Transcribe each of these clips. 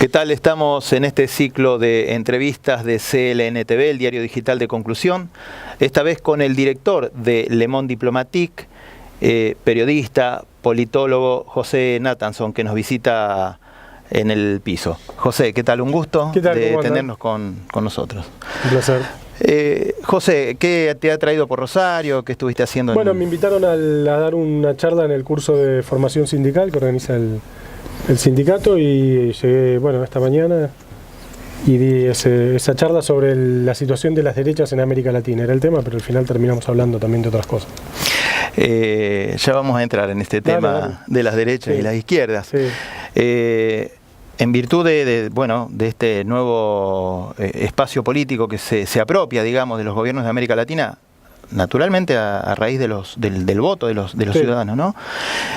¿Qué tal? Estamos en este ciclo de entrevistas de CLN-TV, el diario digital de Conclusión, esta vez con el director de Le Monde Diplomatique, periodista, politólogo José Nathanson, que nos visita en el piso. José, ¿qué tal? Un gusto de tenernos con nosotros. Un placer. José, ¿qué te ha traído por Rosario? ¿Qué estuviste haciendo? Bueno, me invitaron a dar una charla en el curso de formación sindical que organiza el sindicato y llegué, esta mañana y di esa charla sobre la situación de las derechas en América Latina. Era el tema, pero al final terminamos hablando también de otras cosas. Ya vamos a entrar en este tema de las derechas y las izquierdas. Sí. En virtud de este nuevo espacio político que se apropia, digamos, de los gobiernos de América Latina, naturalmente a raíz del voto de los ciudadanos, ¿no?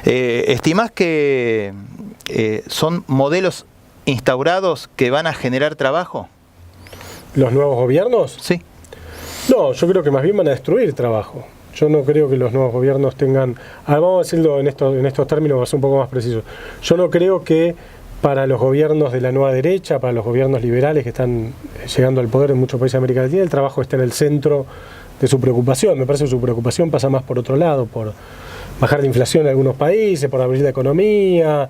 ¿Estimás que son modelos instaurados que van a generar trabajo? ¿Los nuevos gobiernos? Sí. No, yo creo que más bien van a destruir trabajo. Yo no creo que los nuevos gobiernos tengan... vamos a decirlo en estos términos, va a ser un poco más preciso. Yo no creo que para los gobiernos de la nueva derecha, para los gobiernos liberales que están llegando al poder en muchos países de América Latina, el trabajo está en el centro de su preocupación. Me parece que su preocupación pasa más por otro lado, por bajar la inflación en algunos países, por abrir la economía,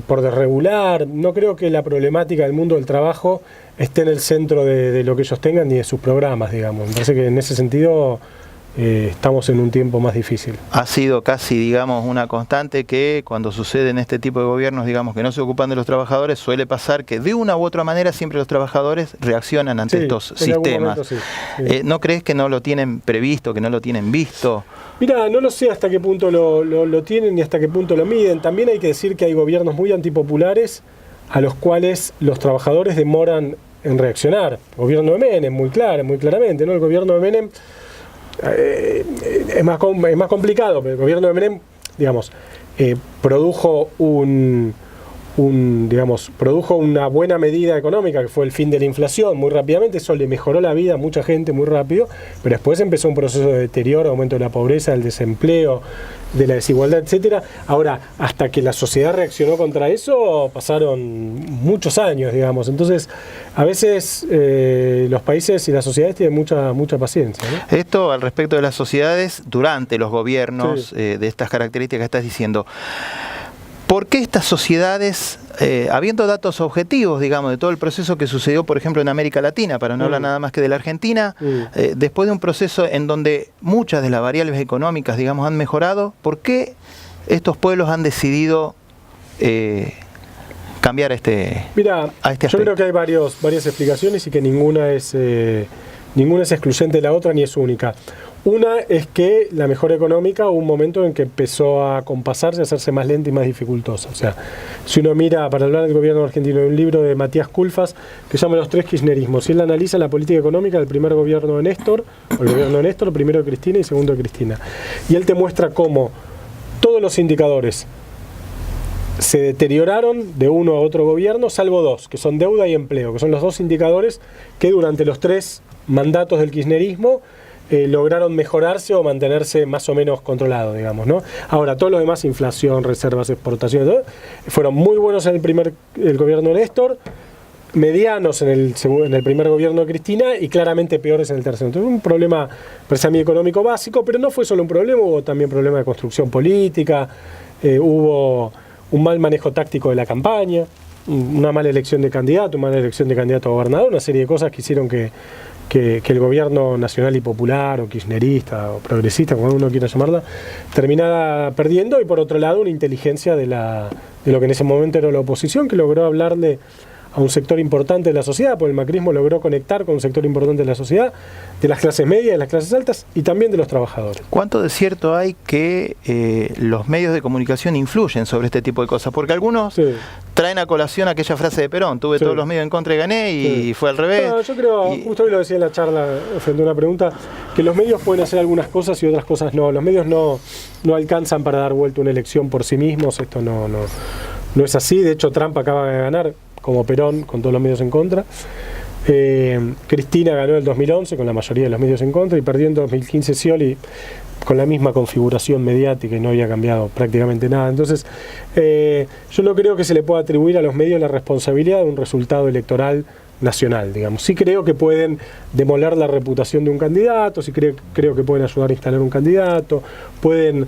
por desregular. No creo que la problemática del mundo del trabajo esté en el centro de lo que ellos tengan ni de sus programas, digamos. Me parece que en ese sentido estamos en un tiempo más difícil. Ha sido casi, digamos, una constante que cuando sucede en este tipo de gobiernos, digamos, que no se ocupan de los trabajadores, suele pasar que de una u otra manera siempre los trabajadores reaccionan ante estos sistemas. Momento, sí. ¿No crees que no lo tienen previsto, que no lo tienen visto? Mira, no lo sé hasta qué punto lo tienen ni hasta qué punto lo miden. También hay que decir que hay gobiernos muy antipopulares a los cuales los trabajadores demoran en reaccionar. El gobierno de Menem, muy claramente, ¿no? El gobierno de Menem es más complicado, pero el gobierno de Menem, digamos, produjo una buena medida económica que fue el fin de la inflación muy rápidamente. Eso le mejoró la vida a mucha gente muy rápido, pero después empezó un proceso de deterioro, aumento de la pobreza, del desempleo, de la desigualdad, etcétera. Ahora, hasta que la sociedad reaccionó contra eso, pasaron muchos años, digamos. Entonces, a veces los países y las sociedades tienen mucha paciencia, ¿no? Esto al respecto de las sociedades durante los gobiernos, sí, de estas características que estás diciendo. ¿Por qué estas sociedades, habiendo datos objetivos, digamos, de todo el proceso que sucedió, por ejemplo, en América Latina, para no hablar nada más que de la Argentina, después de un proceso en donde muchas de las variables económicas, digamos, han mejorado, ¿por qué estos pueblos han decidido cambiar a este aspecto? Yo creo que hay varias explicaciones y que ninguna es excluyente de la otra ni es única. Una es que la mejora económica hubo un momento en que empezó a compasarse, a hacerse más lenta y más dificultosa. O sea, si uno mira, para hablar del gobierno argentino, hay un libro de Matías Culfas que se llama Los tres kirchnerismos. Y él analiza la política económica del primer gobierno de Néstor, primero de Cristina y segundo de Cristina. Y él te muestra cómo todos los indicadores se deterioraron de uno a otro gobierno, salvo dos, que son deuda y empleo, que son los dos indicadores que durante los tres mandatos del kirchnerismo lograron mejorarse o mantenerse más o menos controlados, digamos, ¿no? Ahora, todo lo demás, inflación, reservas, exportaciones, todo, fueron muy buenos en el gobierno de Néstor, medianos en el primer gobierno de Cristina y claramente peores en el tercero. Entonces, un problema, parece a mí, económico básico, pero no fue solo un problema, hubo también problema de construcción política, hubo un mal manejo táctico de la campaña, una mala elección de candidato, una mala elección de candidato a gobernador, una serie de cosas que hicieron que el gobierno nacional y popular, o kirchnerista, o progresista, como uno quiera llamarla, terminara perdiendo, y por otro lado una inteligencia de lo que en ese momento era la oposición, que logró hablarle a un sector importante de la sociedad, porque el macrismo logró conectar con un sector importante de la sociedad, de las clases medias, de las clases altas y también de los trabajadores. ¿Cuánto de cierto hay que los medios de comunicación influyen sobre este tipo de cosas? Porque algunos traen a colación aquella frase de Perón, tuve todos los medios en contra y gané, y fue al revés. No, yo creo, justo hoy lo decía en la charla, frente a una pregunta, que los medios pueden hacer algunas cosas y otras cosas no. Los medios no alcanzan para dar vuelta una elección por sí mismos, esto no es así. De hecho, Trump acaba de ganar, como Perón, con todos los medios en contra. Cristina ganó en el 2011 con la mayoría de los medios en contra y perdió en 2015 Scioli con la misma configuración mediática y no había cambiado prácticamente nada. Entonces, yo no creo que se le pueda atribuir a los medios la responsabilidad de un resultado electoral nacional, digamos. Sí creo que pueden demoler la reputación de un candidato, sí creo que pueden ayudar a instalar un candidato, pueden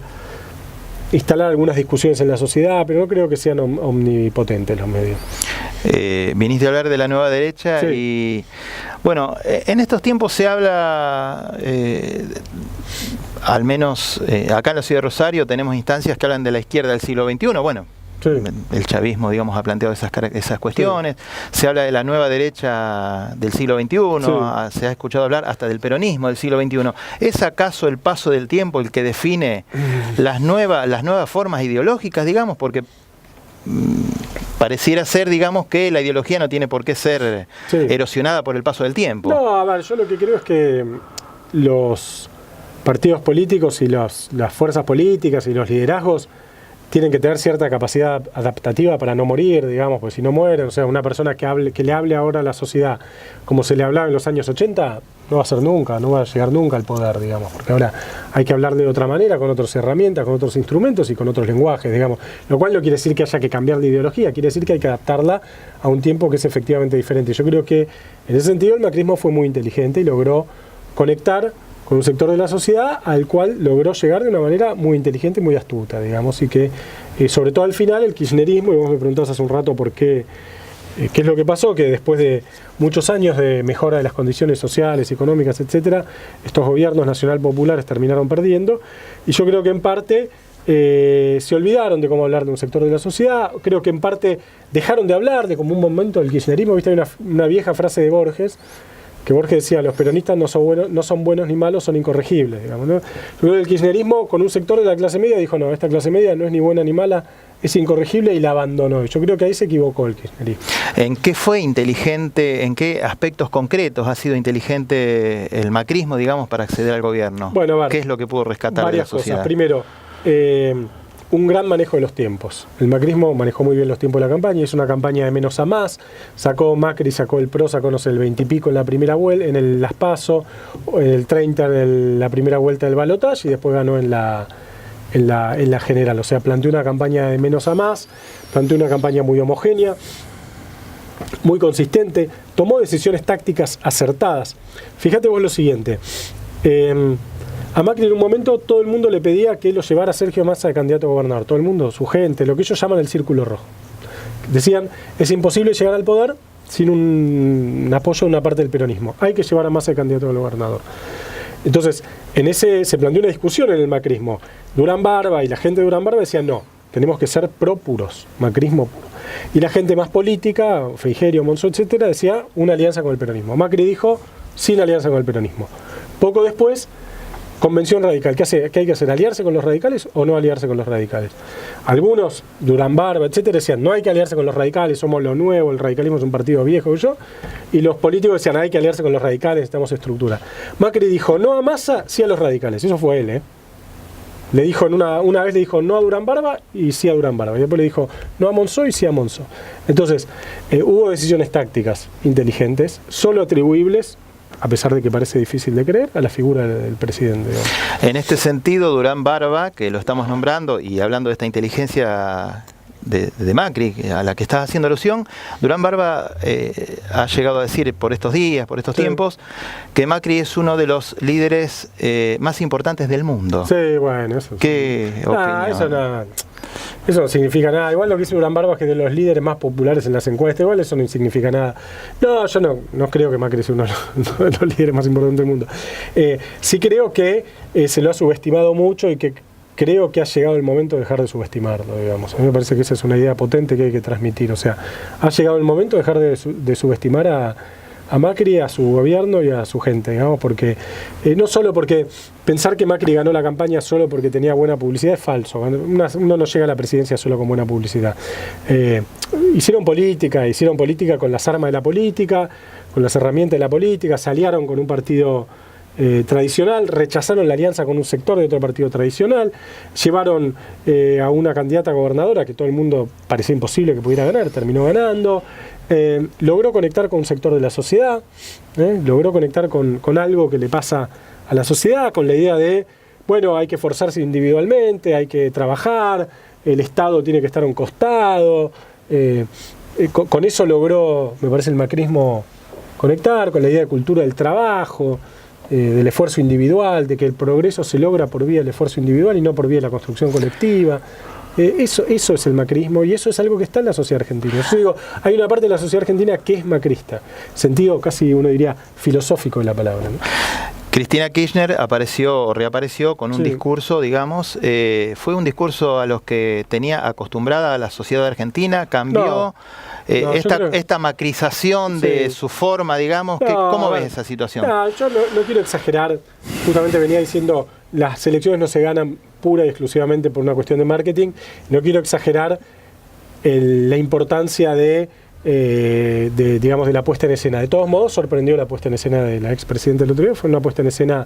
instalar algunas discusiones en la sociedad, pero no creo que sean omnipotentes los medios. Viniste a hablar de la nueva derecha, sí. Y bueno, en estos tiempos se habla, al menos acá en la ciudad de Rosario tenemos instancias que hablan de la izquierda del siglo XXI, bueno, sí. El chavismo, digamos, ha planteado esas cuestiones, sí. Se habla de la nueva derecha del siglo XXI, sí. Se ha escuchado hablar hasta del peronismo del siglo XXI. ¿Es acaso el paso del tiempo el que define las nuevas formas ideológicas, digamos? Porque pareciera ser, digamos, que la ideología no tiene por qué ser erosionada por el paso del tiempo. No, a ver, yo lo que creo es que los partidos políticos y las fuerzas políticas y los liderazgos tienen que tener cierta capacidad adaptativa para no morir, digamos, porque si no mueren, o sea, una persona que le hable ahora a la sociedad como se le hablaba en los años 80, no va a ser nunca, no va a llegar nunca al poder, digamos, porque ahora hay que hablar de otra manera, con otras herramientas, con otros instrumentos y con otros lenguajes, digamos, lo cual no quiere decir que haya que cambiar de ideología, quiere decir que hay que adaptarla a un tiempo que es efectivamente diferente. Yo creo que en ese sentido el macrismo fue muy inteligente y logró conectar con un sector de la sociedad al cual logró llegar de una manera muy inteligente y muy astuta, digamos, y que sobre todo al final el kirchnerismo, y vos me preguntabas hace un rato por qué es lo que pasó, que después de muchos años de mejora de las condiciones sociales, económicas, etcétera, estos gobiernos nacional populares terminaron perdiendo, y yo creo que en parte se olvidaron de cómo hablar de un sector de la sociedad, creo que en parte dejaron de hablar de como un momento del kirchnerismo, viste, hay una vieja frase de Borges, que Borges decía, los peronistas no son buenos ni malos, son incorregibles, digamos, ¿no? Luego el kirchnerismo, con un sector de la clase media, dijo, no, esta clase media no es ni buena ni mala, es incorregible, y la abandonó. Y yo creo que ahí se equivocó el kirchnerismo. ¿En qué fue inteligente, en qué aspectos concretos ha sido inteligente el macrismo, digamos, para acceder al gobierno? Bueno, ¿Qué es lo que pudo rescatar de la sociedad? Cosas. Primero, un gran manejo de los tiempos. El macrismo manejó muy bien los tiempos de la campaña, hizo una campaña de menos a más, Macri sacó el PRO, sacó, no sé, el 20 y pico en la primera vuelta, en las PASO, el 30 en la primera vuelta del balotaje y después ganó en la general. O sea, planteó una campaña de menos a más, planteó una campaña muy homogénea, muy consistente, tomó decisiones tácticas acertadas. Fíjate vos lo siguiente, a Macri en un momento todo el mundo le pedía que lo llevara a Sergio Massa de candidato a gobernador. Todo el mundo, su gente, lo que ellos llaman el círculo rojo. Decían, es imposible llegar al poder sin un apoyo de una parte del peronismo. Hay que llevar a Massa de candidato a gobernador. Entonces, se planteó una discusión en el macrismo. Durán Barba y la gente de Durán Barba decían, no, tenemos que ser pro puros, macrismo puro. Y la gente más política, Frigerio, Monzó, etcétera, decía una alianza con el peronismo. Macri dijo, sin alianza con el peronismo. Poco después, Convención radical. ¿Qué hay que hacer? ¿Aliarse con los radicales o no aliarse con los radicales? Algunos, Durán Barba, etcétera, decían, no hay que aliarse con los radicales, somos lo nuevo, el radicalismo es un partido viejo, y los políticos decían, hay que aliarse con los radicales, necesitamos estructura. Macri dijo, no a Massa, sí a los radicales. Eso fue él, Le dijo, una vez le dijo no a Durán Barba y sí a Durán Barba. Y después le dijo no a Monzó y sí a Monzó. Entonces, hubo decisiones tácticas inteligentes, solo atribuibles, a pesar de que parece difícil de creer, a la figura del presidente. Digamos. En este sentido, Durán Barba, que lo estamos nombrando y hablando de esta inteligencia de Macri, a la que estás haciendo alusión, Durán Barba ha llegado a decir por estos días, por estos tiempos, que Macri es uno de los líderes más importantes del mundo. Sí, bueno, eso. ¿Qué opinión? Eso no significa nada. Igual lo que dice Durán Barba es que de los líderes más populares en las encuestas, igual eso no significa nada. No, yo no creo que Macri sea uno de los líderes más importantes del mundo. Sí creo que se lo ha subestimado mucho y que creo que ha llegado el momento de dejar de subestimarlo, digamos. A mí me parece que esa es una idea potente que hay que transmitir. O sea, ha llegado el momento de dejar de subestimar a Macri, a su gobierno y a su gente, digamos, porque no solo porque pensar que Macri ganó la campaña solo porque tenía buena publicidad es falso. Uno no llega a la presidencia solo con buena publicidad. Hicieron política con las armas de la política, con las herramientas de la política, se aliaron con un partido tradicional, rechazaron la alianza con un sector de otro partido tradicional, llevaron a una candidata gobernadora que todo el mundo parecía imposible que pudiera ganar, terminó ganando, logró conectar con un sector de la sociedad, logró conectar con algo que le pasa a la sociedad, con la idea de bueno, hay que esforzarse individualmente, hay que trabajar, el Estado tiene que estar a un costado. Con eso logró, me parece, el macrismo conectar con la idea de cultura del trabajo, del esfuerzo individual, de que el progreso se logra por vía del esfuerzo individual y no por vía de la construcción colectiva. Eso es el macrismo, y eso es algo que está en la sociedad argentina. Yo digo, hay una parte de la sociedad argentina que es macrista, sentido casi, uno diría, filosófico de la palabra, ¿no? Cristina Kirchner apareció o reapareció con un discurso, digamos, fue un discurso a los que tenía acostumbrada a la sociedad argentina, cambió esta macrización de su forma, digamos. ¿Cómo ves esa situación? Yo no quiero exagerar, justamente venía diciendo, las elecciones no se ganan pura y exclusivamente por una cuestión de marketing, no quiero exagerar la importancia digamos, de la puesta en escena. De todos modos, sorprendió la puesta en escena de la expresidenta del otro día. Fue una puesta en escena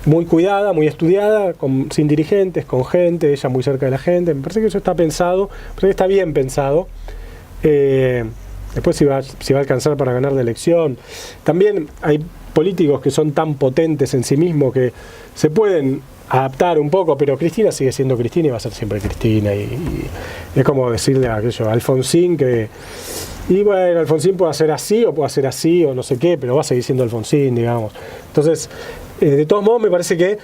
muy cuidada, muy estudiada, sin dirigentes, con gente, ella muy cerca de la gente. Me parece que eso está pensado, me parece que está bien pensado. Después si va a alcanzar para ganar la elección. También hay políticos que son tan potentes en sí mismos que se pueden adaptar un poco, pero Cristina sigue siendo Cristina y va a ser siempre Cristina, y es como decirle a Alfonsín y bueno, Alfonsín puede hacer así o puede hacer así o no sé qué, pero va a seguir siendo Alfonsín, digamos. Entonces, de todos modos me parece que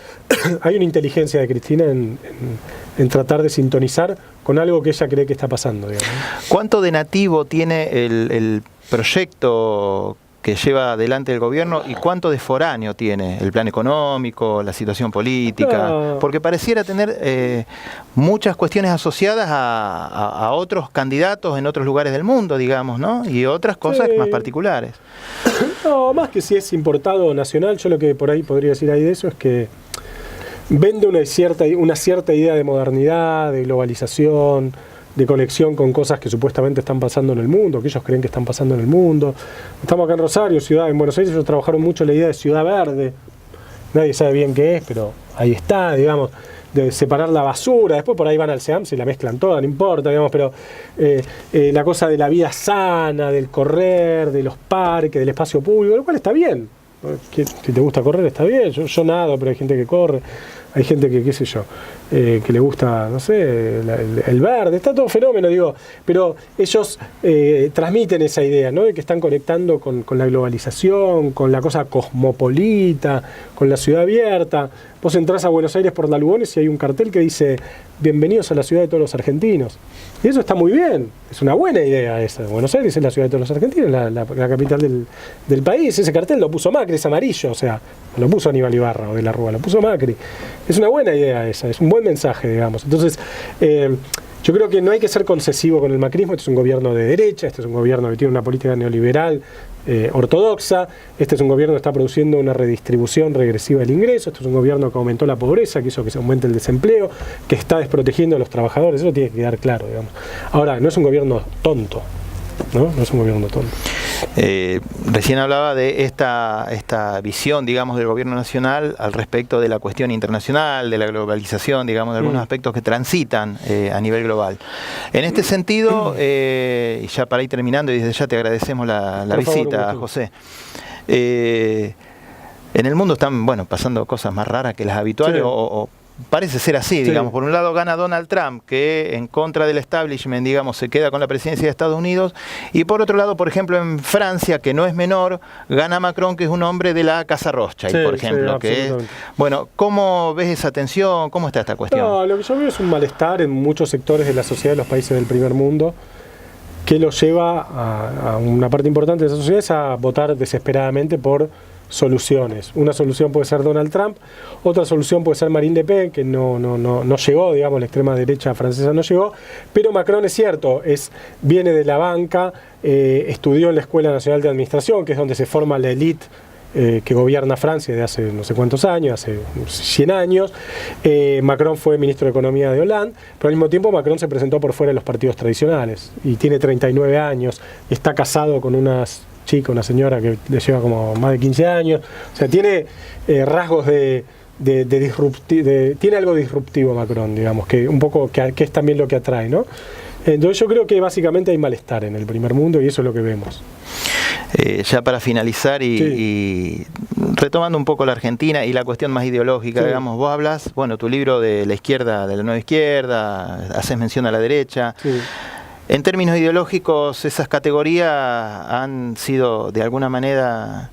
hay una inteligencia de Cristina en tratar de sintonizar con algo que ella cree que está pasando, digamos. ¿Cuánto de nativo tiene el proyecto que lleva adelante el gobierno y cuánto de foráneo tiene el plan económico, la situación política? Porque pareciera tener muchas cuestiones asociadas a otros candidatos en otros lugares del mundo, digamos, ¿no? Y otras cosas más particulares. No, más que si es importado o nacional, yo lo que por ahí podría decir ahí de eso es que vende una cierta idea de modernidad, de globalización, de conexión con cosas que supuestamente están pasando en el mundo, que ellos creen que están pasando en el mundo. Estamos acá en Rosario, en Buenos Aires ellos trabajaron mucho la idea de ciudad verde. Nadie sabe bien qué es, pero ahí está, digamos, de separar la basura. Después por ahí van al SEAM, se la mezclan toda, no importa, digamos, pero la cosa de la vida sana, del correr, de los parques, del espacio público, lo cual está bien. Si te gusta correr, está bien. Yo nado, pero hay gente que corre. Hay gente que, qué sé yo, que le gusta, no sé, el verde, está todo fenómeno, digo, pero ellos transmiten esa idea, ¿no? De que están conectando con la globalización, con la cosa cosmopolita, con la ciudad abierta. Vos entrás a Buenos Aires por la Lugones y hay un cartel que dice bienvenidos a la ciudad de todos los argentinos. Y eso está muy bien, es una buena idea esa. Buenos Aires es la ciudad de todos los argentinos, la capital del país. Ese cartel lo puso Macri, es amarillo, o sea, lo puso Aníbal Ibarra o de la Rúa, lo puso Macri. Es una buena idea esa, es un buen mensaje, digamos. Entonces, yo creo que no hay que ser concesivo con el macrismo. Este es un gobierno de derecha, este es un gobierno que tiene una política neoliberal ortodoxa, este es un gobierno que está produciendo una redistribución regresiva del ingreso, este es un gobierno que aumentó la pobreza, que hizo que se aumente el desempleo, que está desprotegiendo a los trabajadores. Eso tiene que quedar claro, digamos. Ahora, no es un gobierno tonto, ¿no? No es un gobierno tonto. Recién hablaba de esta visión, digamos, del gobierno nacional al respecto de la cuestión internacional, de la globalización, digamos, de algunos aspectos que transitan a nivel global. En este sentido, y ya para ir terminando, y desde ya te agradecemos la visita, José. En el mundo están, bueno, pasando cosas más raras que las habituales, o parece ser así, digamos. Por un lado gana Donald Trump, que en contra del establishment, digamos, se queda con la presidencia de Estados Unidos, y por otro lado, por ejemplo, en Francia, que no es menor, gana Macron, que es un hombre de la Casa Rothschild, por ejemplo. Que es, bueno, ¿cómo ves esa tensión? ¿Cómo está esta cuestión? No, lo que yo veo es un malestar en muchos sectores de la sociedad de los países del primer mundo, que lo lleva a una parte importante de esa sociedad a votar desesperadamente por soluciones. Una solución puede ser Donald Trump, otra solución puede ser Marine Le Pen, que no llegó, digamos, la extrema derecha francesa no llegó, pero Macron es cierto, viene de la banca, estudió en la Escuela Nacional de Administración, que es donde se forma la élite que gobierna Francia de hace no sé cuántos años, hace 100 años. Macron fue ministro de Economía de Hollande, pero al mismo tiempo Macron se presentó por fuera de los partidos tradicionales y tiene 39 años y está casado con una señora que le lleva como más de 15 años, o sea, tiene rasgos tiene algo disruptivo Macron, digamos, que un poco que es también lo que atrae, ¿no? Entonces yo creo que básicamente hay malestar en el primer mundo y eso es lo que vemos. Ya para finalizar y retomando un poco la Argentina y la cuestión más ideológica, sí, digamos, vos hablas, bueno, tu libro de la izquierda, de la nueva izquierda, haces mención a la derecha. Sí. En términos ideológicos, esas categorías han sido de alguna manera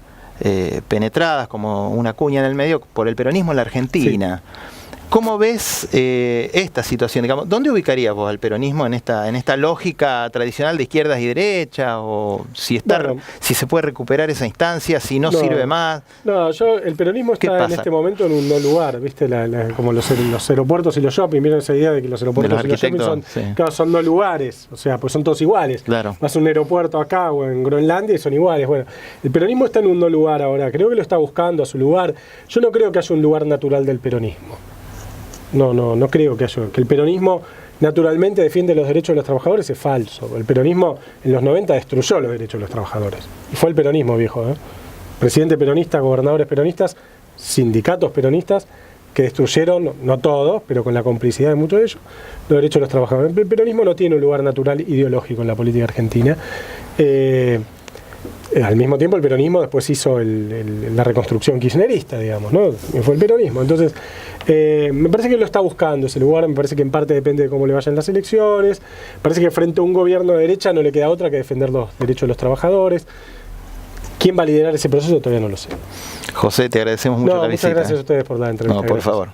penetradas como una cuña en el medio por el peronismo en la Argentina. Sí. ¿Cómo ves esta situación? Digamos, ¿dónde ubicarías vos al peronismo en esta lógica tradicional de izquierdas y derechas? ¿O si se puede recuperar esa instancia, si no sirve más? No, el peronismo está en este momento en un no lugar, ¿viste? Como los aeropuertos y los shopping, ¿vieron esa idea de que los aeropuertos y los shopping son no lugares? O sea, pues son todos iguales. Claro. Vas a un aeropuerto acá o en Groenlandia y son iguales. Bueno, el peronismo está en un no lugar ahora. Creo que lo está buscando a su lugar. Yo no creo que haya un lugar natural del peronismo. No creo que el peronismo naturalmente defiende los derechos de los trabajadores, es falso. El peronismo en los 90 destruyó los derechos de los trabajadores. Y fue el peronismo, viejo. Presidente peronista, gobernadores peronistas, sindicatos peronistas, que destruyeron, no todos, pero con la complicidad de muchos de ellos, los derechos de los trabajadores. El peronismo no tiene un lugar natural ideológico en la política argentina. Al mismo tiempo el peronismo después hizo la reconstrucción kirchnerista, digamos, ¿no? Y fue el peronismo. Entonces, me parece que lo está buscando ese lugar, me parece que en parte depende de cómo le vayan las elecciones, me parece que frente a un gobierno de derecha no le queda otra que defender los derechos de los trabajadores. ¿Quién va a liderar ese proceso? Todavía no lo sé. José, te agradecemos mucho la visita. Muchas gracias a ustedes por la entrevista. No, por favor.